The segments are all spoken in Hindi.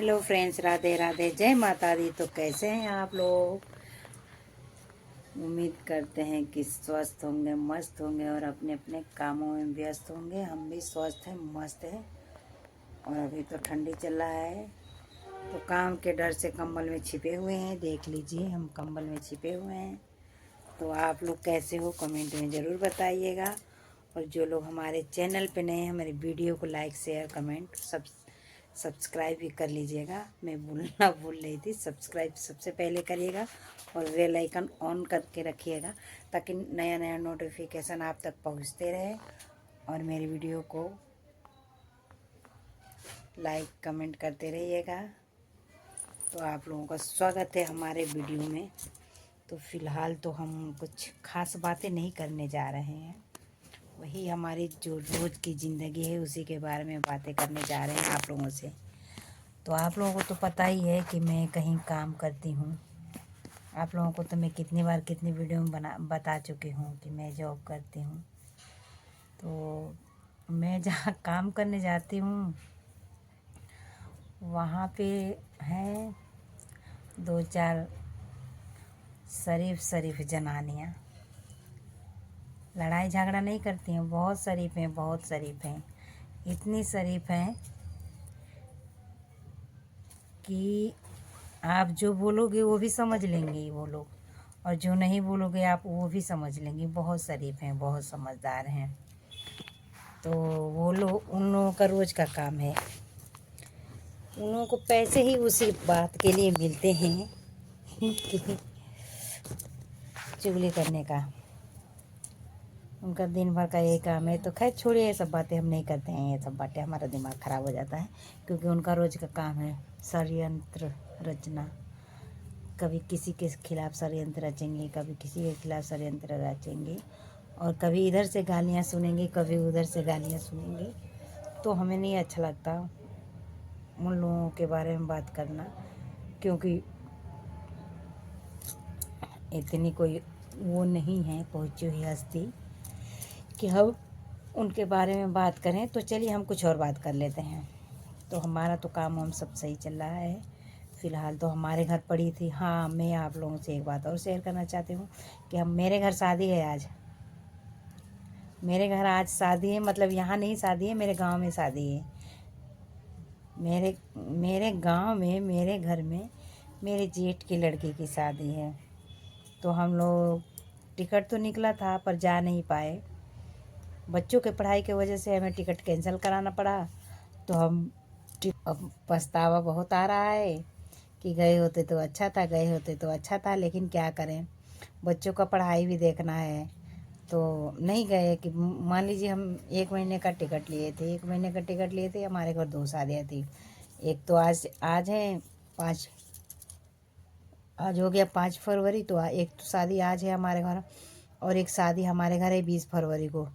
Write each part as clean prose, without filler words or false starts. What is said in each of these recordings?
हेलो फ्रेंड्स, राधे राधे, जय माता दी। तो कैसे हैं आप लोग? उम्मीद करते हैं कि स्वस्थ होंगे, मस्त होंगे और अपने अपने कामों में व्यस्त होंगे। हम भी स्वस्थ हैं, मस्त हैं। और अभी तो ठंडी चल रहा है तो काम के डर से कंबल में छिपे हुए हैं। देख लीजिए, हम कंबल में छिपे हुए हैं। तो आप लोग कैसे हो, कमेंट में ज़रूर बताइएगा। और जो लोग हमारे चैनल पे नए हैं, हमारी वीडियो को लाइक शेयर कमेंट सब्सक्राइब भी कर लीजिएगा। मैं बोलना भूल रही थी, सब्सक्राइब सबसे पहले करिएगा और बेल आइकन ऑन करके रखिएगा ताकि नया नया नोटिफिकेशन आप तक पहुंचते रहे। और मेरी वीडियो को लाइक कमेंट करते रहिएगा। तो आप लोगों का स्वागत है हमारे वीडियो में। तो फ़िलहाल तो हम कुछ खास बातें नहीं करने जा रहे हैं, वही हमारी जो रोज़ की ज़िंदगी है उसी के बारे में बातें करने जा रहे हैं आप लोगों से। तो आप लोगों को तो पता ही है कि मैं कहीं काम करती हूँ। आप लोगों को तो मैं कितनी बार कितनी वीडियो में बता चुकी हूँ कि मैं जॉब करती हूँ। तो मैं जहाँ काम करने जाती हूँ वहाँ पे हैं दो चार शरीफ शरीफ जनानियाँ। लड़ाई झगड़ा नहीं करती हैं, बहुत शरीफ हैं, बहुत शरीफ हैं। इतनी शरीफ हैं कि आप जो बोलोगे वो भी समझ लेंगे वो लोग, और जो नहीं बोलोगे आप वो भी समझ लेंगे। बहुत शरीफ हैं, बहुत समझदार हैं। तो वो लोग, उन लोगों का रोज़ का काम है, उन लोगों को पैसे ही उसी बात के लिए मिलते हैं कि चुगली करने का। उनका दिन भर का यही काम है। तो खैर छोड़िए, ये सब बातें हम नहीं करते हैं। ये सब बातें, हमारा दिमाग ख़राब हो जाता है क्योंकि उनका रोज़ का काम है षड्यंत्र रचना। कभी किसी के खिलाफ़ षड्यंत्र रचेंगे, कभी किसी के खिलाफ़ षड्यंत्र रचेंगे, और कभी इधर से गालियाँ सुनेंगे, कभी उधर से गालियाँ सुनेंगे। तो हमें नहीं अच्छा लगता उन लोगों के बारे में बात करना, क्योंकि इतनी कोई वो नहीं है पहुँची हुई हस्ती कि हम उनके बारे में बात करें। तो चलिए हम कुछ और बात कर लेते हैं। तो हमारा तो काम हम सब सही चल रहा है। फ़िलहाल तो हमारे घर पड़ी थी। हाँ, मैं आप लोगों से एक बात और शेयर करना चाहती हूँ कि हम, मेरे घर शादी है आज। मेरे घर आज शादी है, मतलब यहाँ नहीं शादी है, मेरे गांव में शादी है। मेरे मेरे गांव में, मेरे घर में मेरे जेठ की लड़की की शादी है। तो हम लोग, टिकट तो निकला था पर जा नहीं पाए। बच्चों के पढ़ाई की वजह से हमें टिकट कैंसिल कराना पड़ा। तो अब पछतावा बहुत आ रहा है कि गए होते तो अच्छा था, गए होते तो अच्छा था, लेकिन क्या करें, बच्चों का पढ़ाई भी देखना है। तो नहीं गए। कि मान लीजिए हम 1 महीने का टिकट लिए थे, 1 महीने का टिकट लिए थे, हमारे घर 2 शादियाँ थी। एक तो आज आज है 5, आज हो गया 5 फरवरी। तो एक तो शादी आज है हमारे घर, और एक शादी हमारे घर है 20 फरवरी को।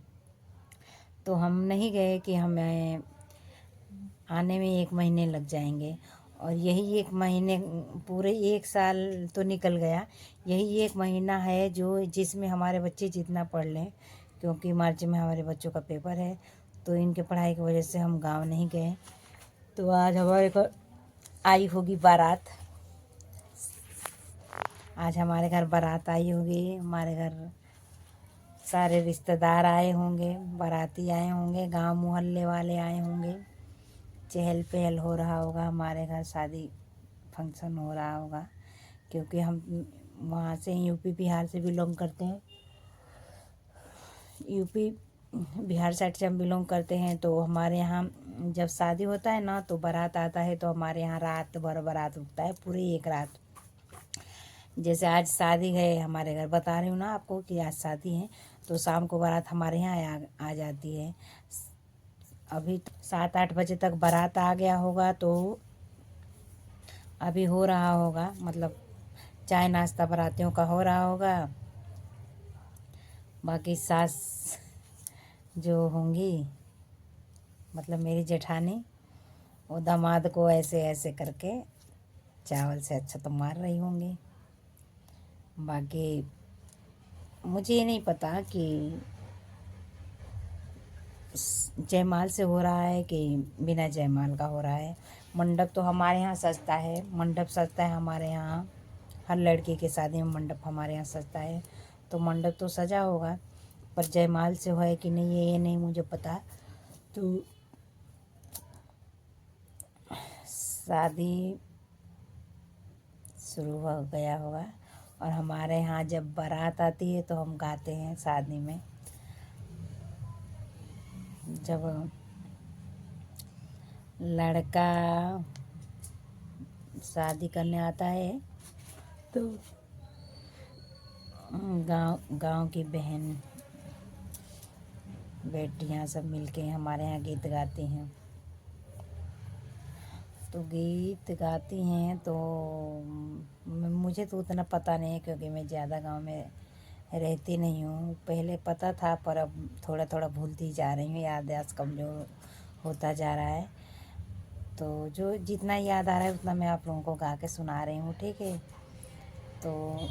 तो हम नहीं गए कि हमें आने में 1 महीने लग जाएंगे। और यही 1 महीने, पूरे 1 साल तो निकल गया। यही 1 महीना है जो जिसमें हमारे बच्चे जितना पढ़ लें, क्योंकि मार्च में हमारे बच्चों का पेपर है। तो इनके पढ़ाई की वजह से हम गांव नहीं गए। तो आज हमारे घर आई होगी बारात। आज हमारे घर बारात आई होगी। हमारे घर सारे रिश्तेदार आए होंगे, बाराती आए होंगे, गांव मोहल्ले वाले आए होंगे। चहल पहल हो रहा होगा, हमारे घर शादी फंक्शन हो रहा होगा, क्योंकि हम वहाँ से यूपी बिहार से बिलोंग करते हैं। यूपी बिहार साइड से हम बिलोंग करते हैं। तो हमारे यहाँ जब शादी होता है ना, तो बारात आता है, तो हमारे यहाँ रात भर बारात रुकता है, पूरी एक रात। जैसे आज शादी है हमारे घर, बता रही हूँ ना आपको कि आज शादी है, तो शाम को बारात हमारे यहाँ आ जाती है। अभी 7-8 बजे तक बारात आ गया होगा, तो अभी हो रहा होगा, मतलब चाय नाश्ता बारातियों का हो रहा होगा। बाकी सास जो होंगी, मतलब मेरी जेठानी, वो दामाद को ऐसे ऐसे करके चावल से अच्छा तो मार रही होंगी। बाकी मुझे ये नहीं पता कि जयमाल से हो रहा है कि बिना जयमाल का हो रहा है। मंडप तो हमारे यहाँ सजता है, मंडप सजता है हमारे यहाँ, हर लड़के के शादी में मंडप हमारे यहाँ सजता है। तो मंडप तो सजा होगा, पर जयमाल से है कि नहीं ये नहीं मुझे पता। तो शादी शुरू हो गया होगा। और हमारे यहाँ जब बारात आती है तो हम गाते हैं शादी में। जब लड़का शादी करने आता है तो गांव की बहन बेटियां सब मिलके हमारे यहाँ गीत गाती हैं। तो गीत गाती हैं तो मुझे तो उतना पता नहीं है, क्योंकि मैं ज़्यादा गांव में रहती नहीं हूँ। पहले पता था पर अब थोड़ा थोड़ा भूलती जा रही हूँ, याददाश्त कमज़ोर होता जा रहा है। तो जो जितना याद आ रहा है उतना मैं आप लोगों को गा के सुना रही हूँ, ठीक है। तो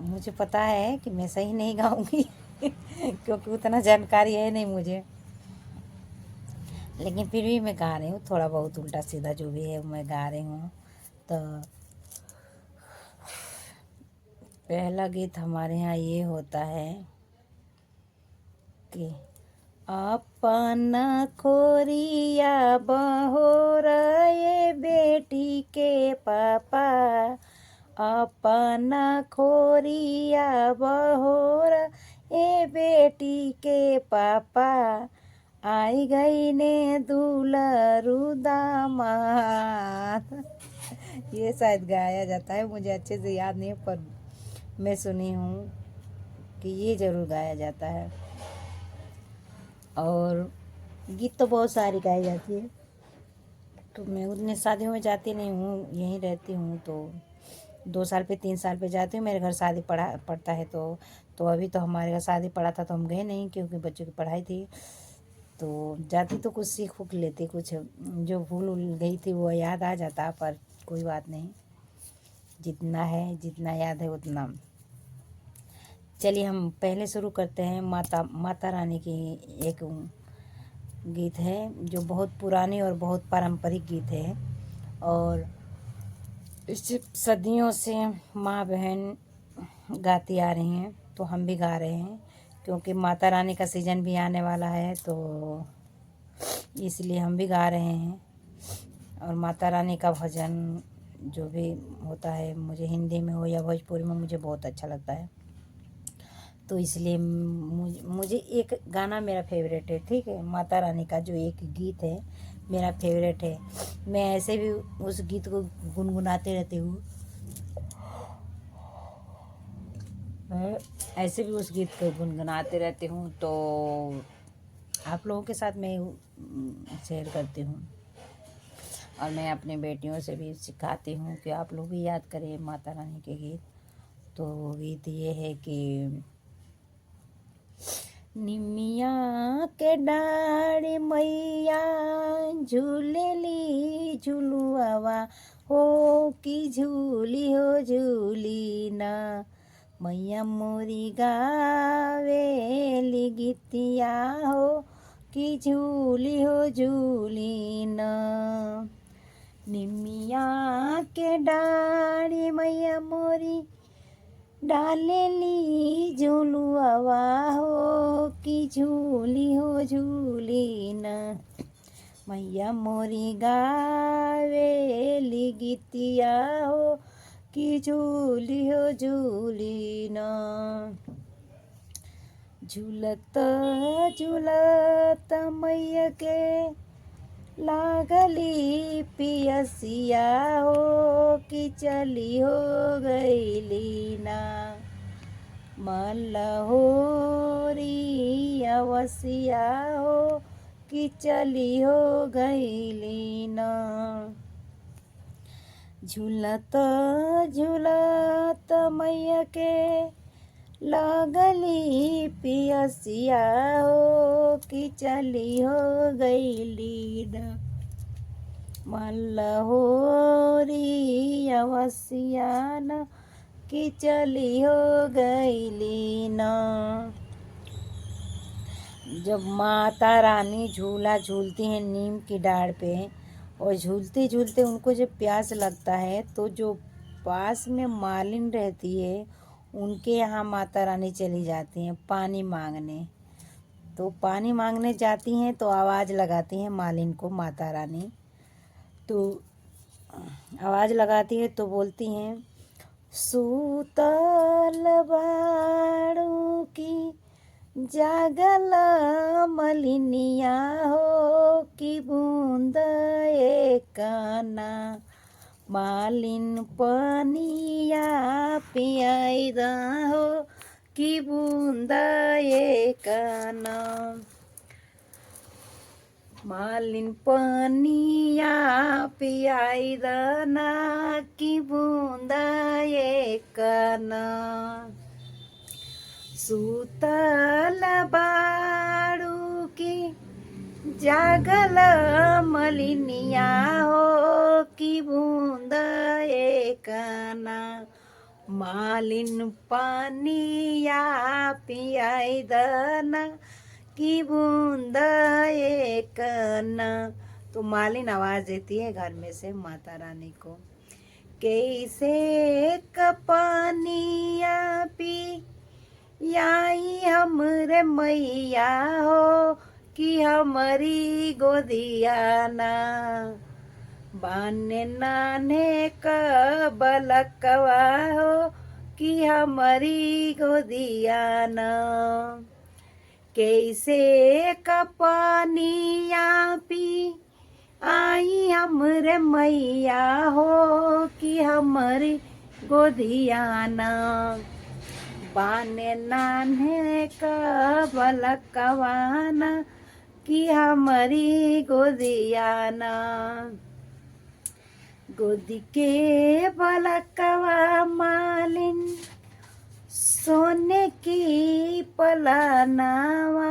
मुझे पता है कि मैं सही नहीं गाऊंगी क्योंकि उतना जानकारी है नहीं मुझे, लेकिन फिर भी मैं गा रही हूँ, थोड़ा बहुत उल्टा सीधा जो भी है मैं गा रही हूँ। तो पहला गीत हमारे यहाँ ये होता है कि अपना खोरिया बहोर ये बेटी के पापा, अपना खोरिया बहोर ए बेटी के पापा, आई गई ने दुलरू दामाद। ये शायद गाया जाता है, मुझे अच्छे से याद नहीं, पर मैं सुनी हूँ कि ये ज़रूर गाया जाता है। और गीत तो बहुत सारी गाई जाती है। तो मैं उतने शादियों में जाती नहीं हूँ, यहीं रहती हूँ। तो 2 साल पे 3 साल पे जाती हूँ, मेरे घर शादी पड़ता है। तो अभी तो हमारे घर शादी पड़ा था तो हम गए नहीं, क्योंकि बच्चों की पढ़ाई थी। तो जाती तो कुछ सीख फूक लेती, कुछ जो भूल गई थी वो याद आ जाता, पर कोई बात नहीं, जितना है जितना याद है उतना। चलिए हम पहले शुरू करते हैं। माता रानी की एक गीत है जो बहुत पुरानी और बहुत पारंपरिक गीत है, और इसे सदियों से माँ बहन गाती आ रही हैं। तो हम भी गा रहे हैं, क्योंकि माता रानी का सीजन भी आने वाला है, तो इसलिए हम भी गा रहे हैं। और माता रानी का भजन जो भी होता है, मुझे हिंदी में हो या भोजपुरी में, मुझे बहुत अच्छा लगता है। तो इसलिए मुझे एक गाना मेरा फेवरेट है, ठीक है। माता रानी का जो एक गीत है मेरा फेवरेट है, मैं ऐसे भी उस गीत को गुनगुनाते रहती हूँ। मैं ऐसे भी उस गीत को गुनगुनाते रहती हूँ, तो आप लोगों के साथ मैं शेयर करती हूँ। और मैं अपनी बेटियों से भी सिखाती हूँ कि आप लोग भी याद करें माता रानी के गीत। तो गीत ये है कि निमिया के डाड़ी मैया झूलेली झुलुआवा हो, कि झूली हो झूली ना, मैया मोरी गावेली गीतिया हो, कि झूली हो झूली ना। निमिया के डाड़ी मैया मोरी डालेली झुलुआवा हो, कि झूली हो झूली ना, मैया मोरी गावेली गीतिया हो, कि झूली हो झूली ना। झूलत झूलत मैया के लागली पियसिया हो, कि चली हो गईली ना, मलहोरी अवसिया हो, कि चली हो गईली ना। झूलत झूलत मैया के लागली पियसिया हो, कि चली हो गईली ना, मलहोरी अवसिया न, कि चली हो गईली ना। जब माता रानी झूला झूलती हैं नीम की डाढ़ पे, और झूलते झूलते उनको जब प्यास लगता है तो जो पास में मालिन रहती है उनके यहाँ माता रानी चली जाती हैं पानी मांगने। तो पानी मांगने जाती हैं तो आवाज़ लगाती हैं मालिन को माता रानी। तो आवाज़ लगाती है तो बोलती हैं, सूतल बाड़ू की जागल मलिनिया हो कि बूंद एकना मालिन पनिया पियाइदा हो कि बूंद एकना मालिन पनिया पियाइदा ना कि बूंद एकना सूतल बाड़ू की जागल मलिनिया हो कि बूंद एकना मालिन पानिया पियाइदना कि बूंद एकना। तो मालिन आवाज़ देती है घर में से माता रानी को, कैसे कपानिया पी याई हमरे मैया हो कि हमारी गोदिया ना बाने नाने का बलकवा हो कि हमारी गोदिया ना कैसे कपानिया पी आई हमरे मैया हो कि हमारी गोदिया ना बाने नाने का बलकवाना कि हमारी गोदियाना गोदी के बलकवा मालिन सोने की पलानावा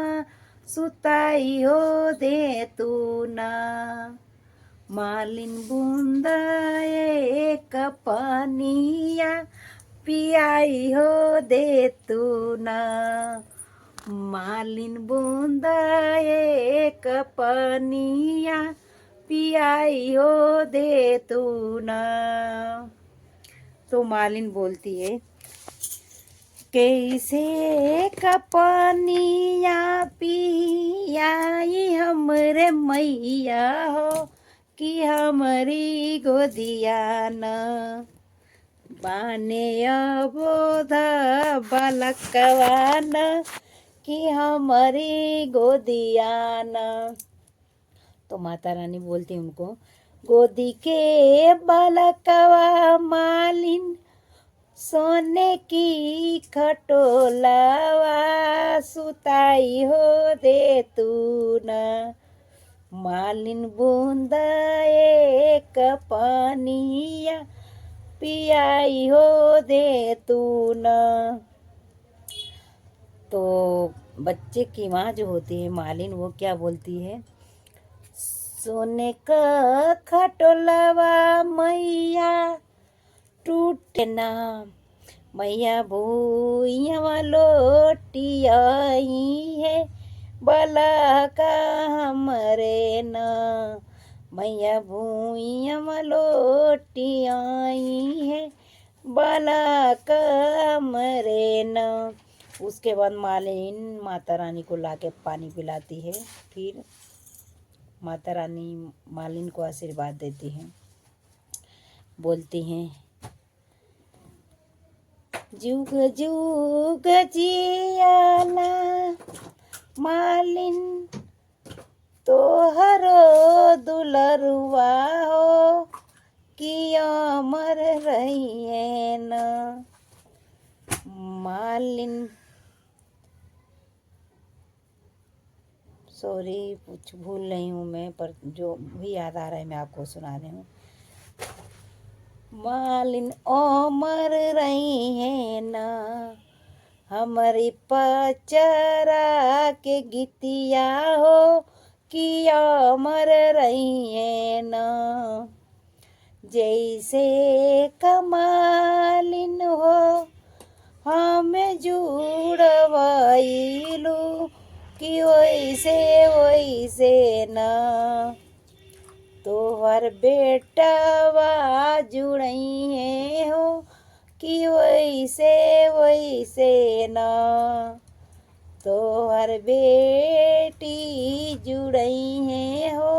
सुताई हो दे तू ना मालिन बूंदा एक पानिया पियाई हो दे तू ना मालिन बूंदा एक पनिया पियाई हो दे तू ना। तो मालिन बोलती है, कैसे कपनिया पियाई हमरे मैया हो कि हमारी गोदिया न बाने बोध बलकवान कि हमारी गोदिया न। तो माता रानी बोलती उनको, गोदी के बलकवा मालिन सोने की खटोलावा सुताई हो दे तू न मालिन बूंदा एक पानिया पियाई हो दे तू न। तो बच्चे की माँ जो होती है मालिन, वो क्या बोलती है, सोने का खटोलावा मैया टूटे ना मैया भूइया लोटी आई है बला का हमरे न मैया भूइया लोटी आई है बला का हमरे न। उसके बाद मालिन माता रानी को लाके पानी पिलाती है। फिर माता रानी मालिन को आशीर्वाद देती हैं, बोलती हैं, जुग जुग जियाला मालिन तोहरो दुलरुआ हो कि अमर रहिए न मालिन। सॉरी कुछ भूल रही हूँ मैं, पर जो भी याद आ रहा है मैं आपको सुना रही हूँ। मालिन अमर रही है ना हमारी पचरा के गीतिया हो कि अमर रही है ना जैसे कमालिन हो हमें जुड़वाइलू कि वैसे वैसे ना तोहर बेटवा जुड़ई है हो कि वैसे वैसे न, तोहर बेटी जुड़ई है हो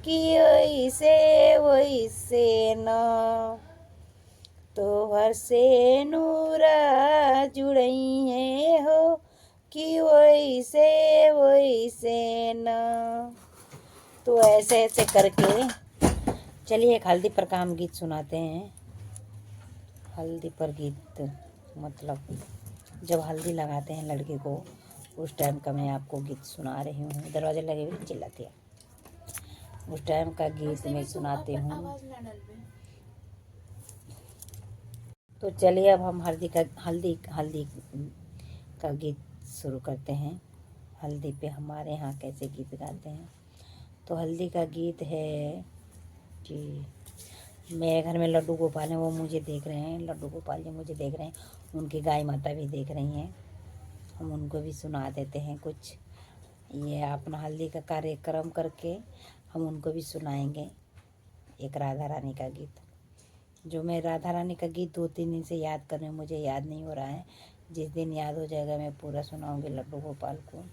कि वैसे वैसे न, तोहर से नूरा जुड़ई है हो कि वैसे वैसे न। तो ऐसे ऐसे करके चलिए एक हल्दी पर का हम गीत सुनाते हैं। हल्दी पर गीत मतलब जब हल्दी लगाते हैं लड़के को उस टाइम का मैं आपको गीत सुना रही हूँ। दरवाजे लगे हुए चिल्लाती है, उस टाइम का गीत मैं सुनाती हूँ। तो चलिए अब हम हल्दी का गीत शुरू करते हैं। हल्दी पे हमारे यहाँ कैसे गीत गाते हैं। तो हल्दी का गीत है कि मेरे घर में लड्डू गोपाल हैं, वो मुझे देख रहे हैं। लड्डू गोपाल जी मुझे देख रहे हैं, उनकी गाय माता भी देख रही हैं। हम उनको भी सुना देते हैं कुछ। ये अपना हल्दी का कार्यक्रम करके हम उनको भी सुनाएंगे एक राधा रानी का गीत। जो मैं राधा रानी का गीत 2-3 दिन से याद कर रही हूँ, मुझे याद नहीं हो रहा है। जिस दिन याद हो जाएगा मैं पूरा सुनाऊंगी लड्डू गोपाल को।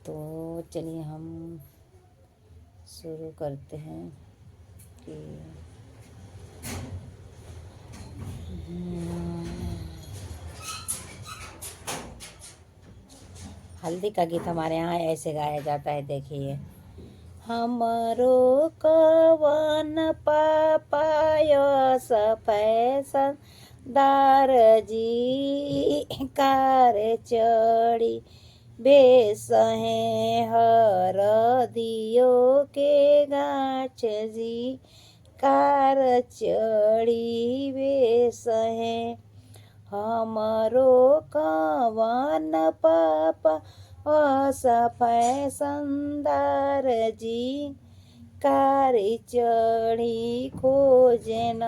तो चलिए हम शुरू करते हैं कि हल्दी का गीत हमारे यहाँ ऐसे गाया जाता है। देखिए, हमरो कवन पापायस फैशन दार जी कार चढ़ी बेसहे हर दियो के गाछ जी कार चढ़ी बेसहे, हमरो कवन पापा फैशनदार जी कारी चढ़ी खोजन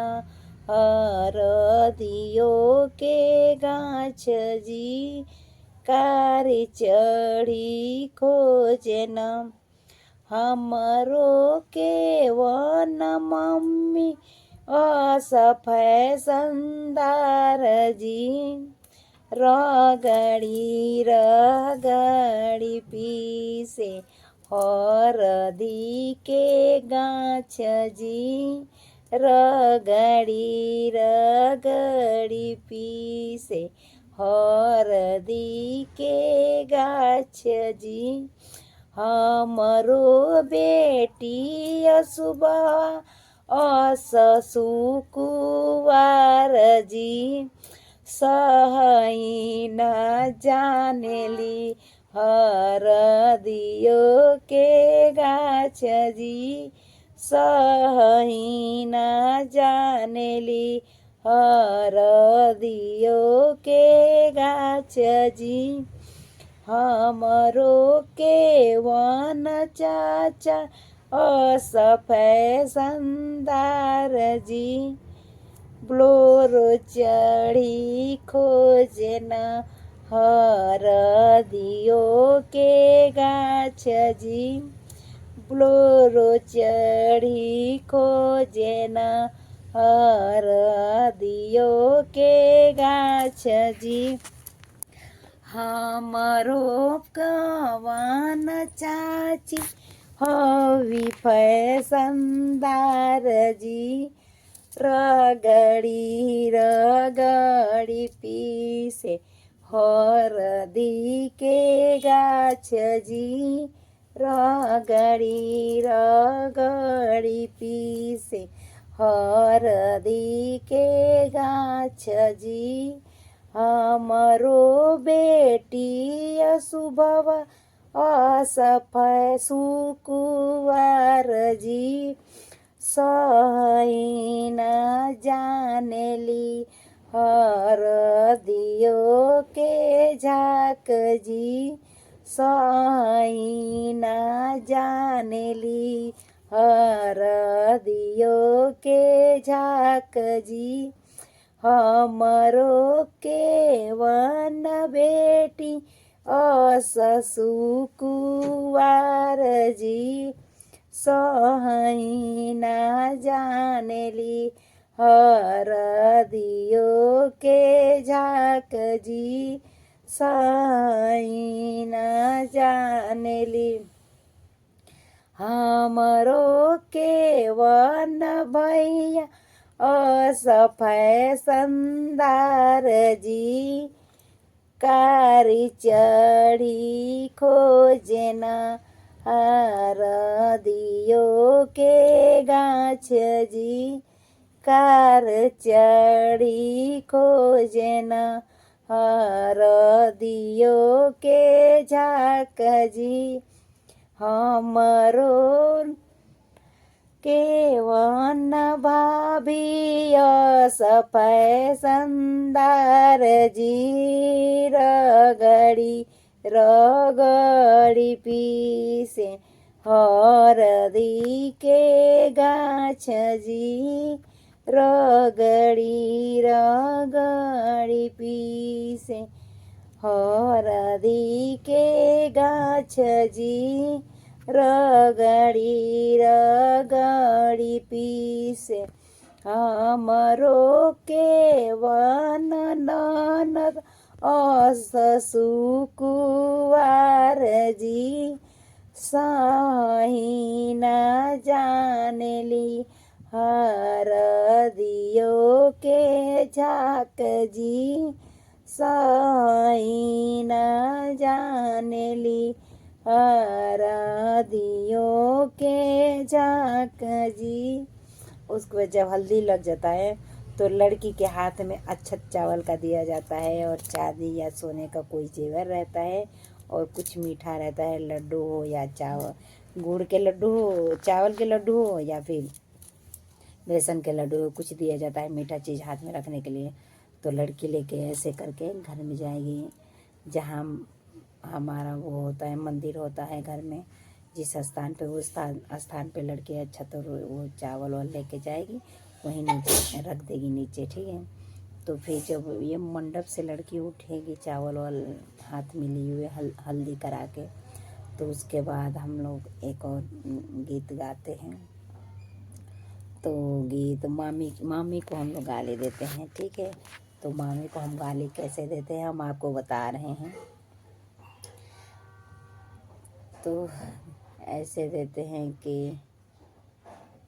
हर दियो के गाछ जी कारी चढ़ी खोजन, हमरो के वन मम्मी फैशनदार जी रगड़ी रगड़ी पीसे हरदी के गाछ जी रगड़ी रगड़ी पीसे हरदी के गाछ जी, हमरो बेटी सुबह सुकुवार जी सहई न जानेली हर दियो के गाछ जी सहई न जानेली हर दियो के गाछ जी, हमरो के वन चाचा फैशनदार जी ब्लोरो चढ़ी खोजन हर दियो के गाछ जी ब्लोरो चढ़ी खोजन हर दियो के गाछ जी, हमरो कवन चाची हवी फैशनदार जी रगड़ी रगड़ी पीसे हरदी के गाछ जी रगड़ी रगड़ी पीसे हरदी के गाछ जी, हमरो बेटी सुबह असफय सुकुवार जी सहई न जानेली हर दियो के झाक जी सहई न जानेली हर दियो के झाक जी, हमरो के वन बेटी सुकुवार जी सहई न जानेली हरदियो के झाक जी सहई न जानेली हमरो के वन भैया असफै संदार जी कारी चढ़ी खोजना हरदियो के गाछ जी कार चढ़ी खोजना हरदियो के झाक जी हमरो के वन भाभी सफै संदार जी रगड़ी रगड़ी पीसे हरदी के गाछ जी रगड़ी रगड़ी पीसे हरदी के गाछ जी रगड़ी रगड़ी पीसे हमरो के वन ननद ससुकुवार जी सही न जानेली हरदियो के झाक जी सही न जानेली हरदियो के झाक जी। उसके बाद जब हल्दी लग जाता है तो लड़की के हाथ में अक्षत चावल का दिया जाता है और चांदी या सोने का कोई जेवर रहता है और कुछ मीठा रहता है, लड्डू हो या चावल गुड़ के लड्डू हो, चावल के लड्डू हो या फिर बेसन के लड्डू, कुछ दिया जाता है मीठा चीज़ हाथ में रखने के लिए। तो लड़की लेके ऐसे करके घर में जाएगी, जहाँ हमारा वो होता है मंदिर होता है घर में, जिस स्थान पे वो स्थान पे लड़की अच्छा तो वो चावल वाल लेके जाएगी, वहीं नीचे रख देगी नीचे, ठीक है। तो फिर जब ये मंडप से लड़की उठेगी चावल वाल हाथ में लिए हुए हल्दी करा के, तो उसके बाद हम लोग एक और गीत गाते हैं। तो गीत मामी को हम लोग गाली देते हैं, ठीक है। तो मामी को हम गाली कैसे देते हैं हम आपको बता रहे हैं। तो ऐसे देते हैं कि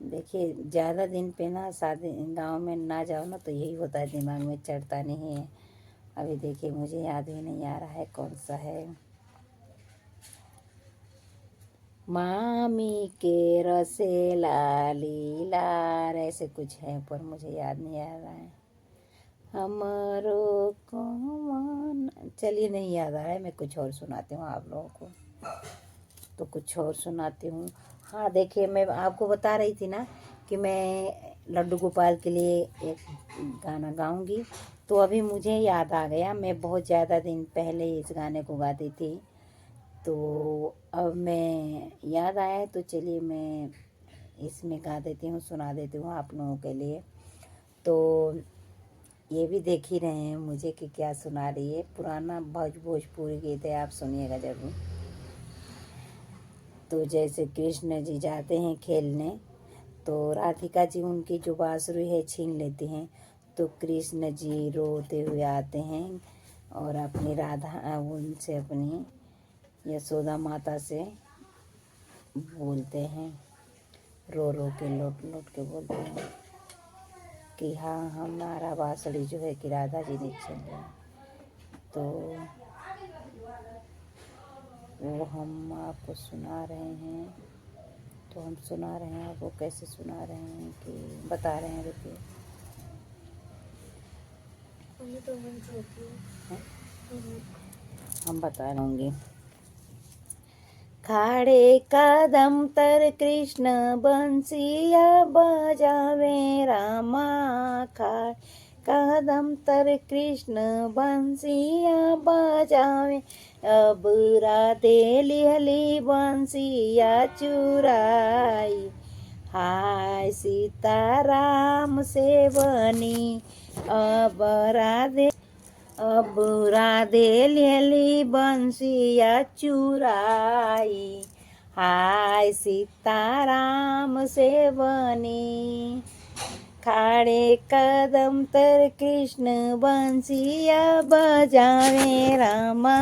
देखिए, ज़्यादा दिन पे ना शादी गांव में ना जाओ ना तो यही होता है, दिमाग में चढ़ता नहीं है। अभी देखिए मुझे याद ही नहीं आ रहा है कौन सा है। मामी के रसेला लीलार ऐसे कुछ है, पर मुझे याद नहीं आ रहा है। हमरो कौन, चलिए नहीं याद आ रहा है, मैं कुछ और सुनाती हूँ आप लोगों को। तो कुछ और सुनाती हूँ। हाँ देखिए, मैं आपको बता रही थी ना कि मैं लड्डू गोपाल के लिए एक गाना गाऊंगी, तो अभी मुझे याद आ गया। मैं बहुत ज़्यादा दिन पहले इस गाने को गाती थी, तो अब मैं याद आया है, तो चलिए मैं इसमें गा देती हूँ, सुना देती हूँ आप लोगों के लिए। तो ये भी देख ही रहे हैं मुझे कि क्या सुना रही है, पुराना भोजपुरी गीत है, आप सुनिएगा ज़रूर। तो जैसे कृष्ण जी जाते हैं खेलने, तो राधिका जी उनकी जो बांसुरी है छीन लेती हैं, तो कृष्ण जी रोते हुए आते हैं और अपनी राधा उनसे अपनी यशोदा माता से बोलते हैं, रो रो के लोट लोट के बोलते हैं कि हाँ हमारा बांसुरी जो है कि राधा जी ने छीन लिया। तो वो हम आपको सुना रहे हैं, तो हम सुना रहे हैं आपको, कैसे सुना रहे हैं कि बता रहे हैं, रुकिए। हम बता रहूँगी। खाड़े कदम तर कृष्ण बंसिया बजावे रामा, खाड़े कदम तर कृष्ण बंसिया बजावे, अब राधे लिहली बंसिया चुराई, हाय सीताराम से बनी अब राधे लिहली बंसिया चुराई, हाय सीताराम से बनी, खाड़े कदम तर कृष्ण बंसिया बजावे रामा,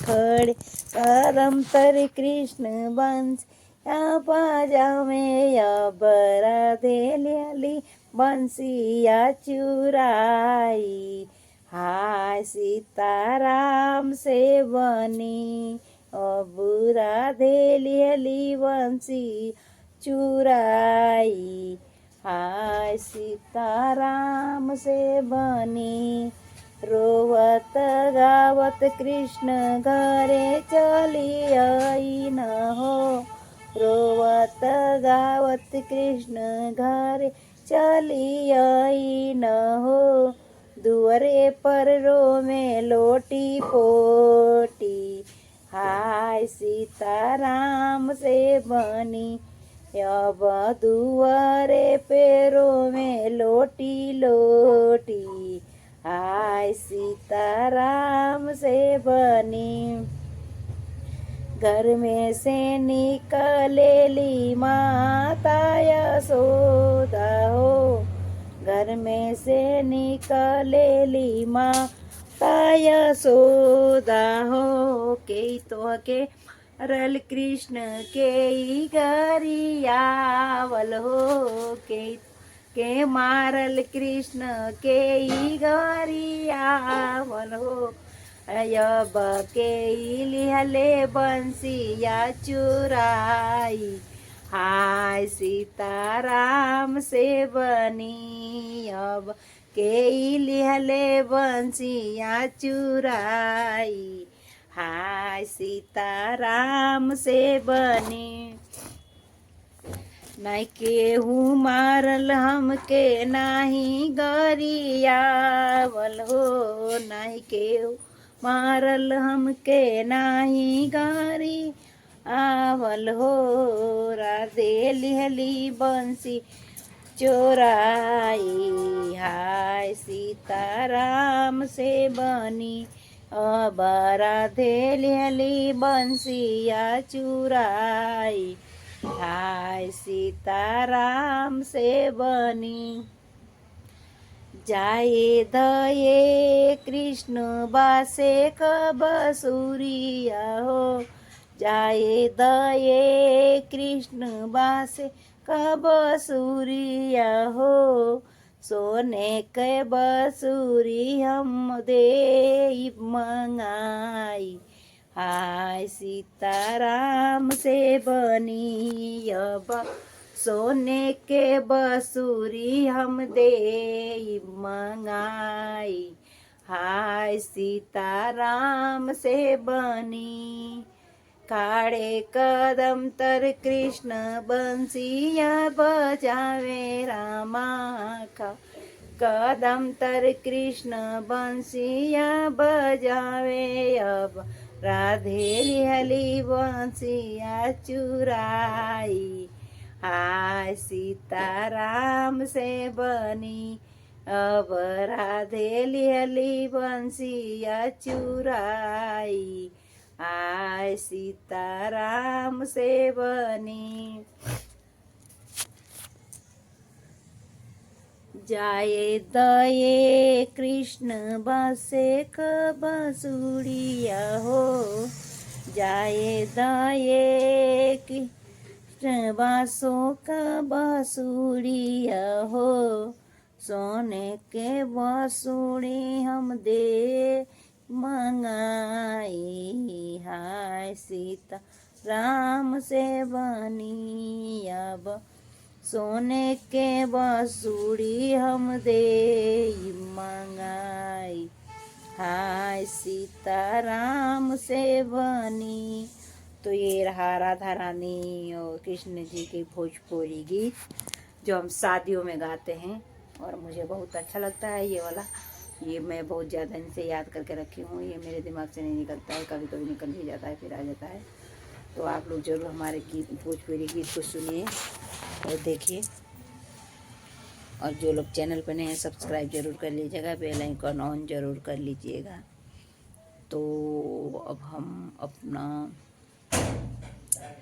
खड़े कदम तर कृष्ण बंसिया बजावे, अब राधे ल्याली बंसिया चुराई, हाय सीताराम से बनी, अब राधे ल्याली बंसी चुराई, हाय सीताराम से बनी, रोवत गावत कृष्ण घरे चली आई न हो, रोवत गावत कृष्ण घरे चली आई न हो, दुअरे पर रोवे लोटी पोटी, हाय सीताराम से बनी, अब दुआरे पेरों में लोटी लोटी, हाय सीताराम से बनी, घर में से निकलेली माता यशोदा हो, घर में से निकलेली माता यशोदा हो, के तो के रल कृष्ण के गरियावल हो, के मारल कृष्ण के गरियावल हो, अब के लिहले बंसिया चुराई, हाय सीताराम से बनी, अब के लिहले बंसिया चुराई, हाय सीताराम से बनी, नहीं केहू मारल हमके नाही गरियावल हो, नहीं केहू मारल हमके नाही गरियावल हो, राधे लिहली बंसी चोराई, हाय सीताराम से बनी, अब राधे लिहली बंसिया चुराई, हाय सीताराम से बनी, जाए दये कृष्ण बासे कबसूरिया हो, जाए दये कृष्ण बासे कबसूरिया हो, सोने के बसूरी हम दे मंगाई, हाय सीताराम से बनी, अब सोने के बसूरी हम दे मंगाई, हाय सीताराम से बनी, खाड़े कदम तर कृष्ण बंसिया बजावे रामा, कदम तर कृष्ण बंसिया बजावे, अब राधे लिहली बंसिया चुराई, हाय सीताराम से बनी, अब राधे लिहली बंसिया चुराई, हाय सीताराम से बनी, जाए दये कृष्ण बासे कबसूरिया हो, जाए दये कृष्ण बासों का बांसुरिया हो, सोने के बांसुरी हम दे मंगाई, हाय सीता राम से बनी, अब सोने के बांसुरी हम दे मंगाई, हाय सीताराम से बनी। तो ये रहा राधा रानी और कृष्ण जी की भोजपुरी गीत जो हम शादियों में गाते हैं, और मुझे बहुत अच्छा लगता है ये वाला। ये मैं बहुत ज़्यादा इनसे याद करके रखी हूँ, ये मेरे दिमाग से नहीं निकलता है, कभी कभी निकल भी जाता है फिर आ जाता है। तो आप लोग ज़रूर हमारे गीत भोजपुरी गीत को सुनिए और देखिए, और जो लोग चैनल पर नए हैं सब्सक्राइब जरूर कर लीजिएगा, बेल आइकन ऑन जरूर कर लीजिएगा। तो अब हम अपना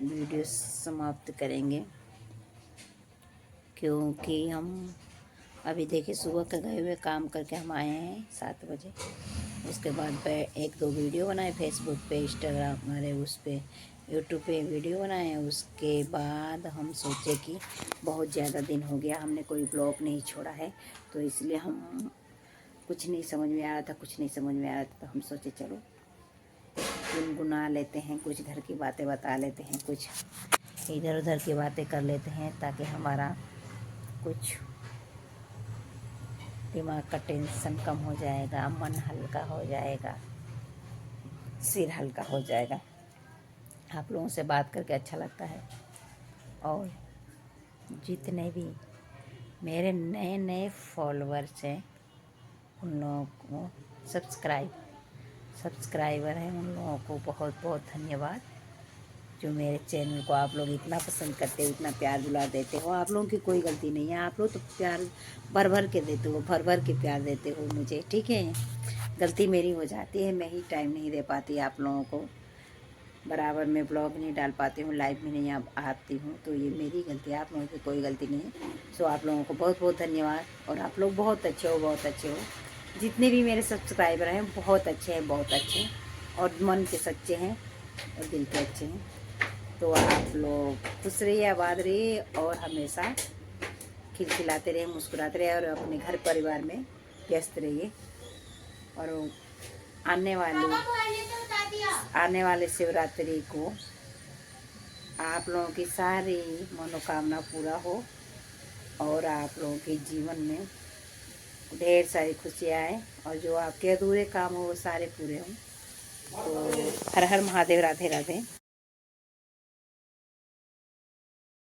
वीडियो समाप्त करेंगे, क्योंकि हम अभी देखिए सुबह के गए हुए काम करके हम आए हैं 7 बजे। उसके बाद 1-2 वीडियो बनाए फेसबुक पे, इंस्टाग्राम हमारे उस पे, यूट्यूब पे वीडियो बनाए। उसके बाद हम सोचे कि बहुत ज़्यादा दिन हो गया हमने कोई ब्लॉग नहीं छोड़ा है, तो इसलिए हम कुछ नहीं समझ में आ रहा था, तो हम सोचे चलो गुनगुना लेते हैं, कुछ घर की बातें बता लेते हैं, कुछ इधर उधर की बातें कर लेते हैं, ताकि हमारा कुछ दिमाग का टेंशन कम हो जाएगा, मन हल्का हो जाएगा, सिर हल्का हो जाएगा। आप लोगों से बात करके अच्छा लगता है। और जितने भी मेरे नए नए फॉलोअर्स हैं उन लोगों को सब्सक्राइबर हैं, उन लोगों को बहुत बहुत धन्यवाद, जो मेरे चैनल को आप लोग इतना पसंद करते हो, इतना प्यार दुलार देते हो। आप लोगों की कोई गलती नहीं है, आप लोग तो प्यार भर भर के देते हो, भर भर के प्यार देते हो मुझे, ठीक है। गलती मेरी हो जाती है, मैं ही टाइम नहीं दे पाती आप लोगों को, बराबर में ब्लॉग नहीं डाल पाती हूँ, लाइव में नहीं आती हूँ, तो ये मेरी गलती है, आप लोगों की कोई गलती नहीं है। सो आप लोगों को बहुत बहुत धन्यवाद। और आप लोग बहुत अच्छे हो, बहुत अच्छे हो। जितने भी मेरे सब्सक्राइबर हैं बहुत अच्छे हैं, बहुत अच्छे, और मन के सच्चे हैं और दिल के अच्छे हैं। तो आप लोग खुश रहिए, आबाद रहिए और हमेशा खिलखिलाते रहिए, मुस्कुराते रहिए और अपने घर परिवार में व्यस्त रहिए। और आने वाले शिवरात्रि को आप लोगों की सारी मनोकामना पूरा हो और आप लोगों के जीवन में ढेर सारी खुशियाँ आए, और जो आपके अधूरे काम हो वो सारे पूरे हों। तो हर हर महादेव, राधे राधे।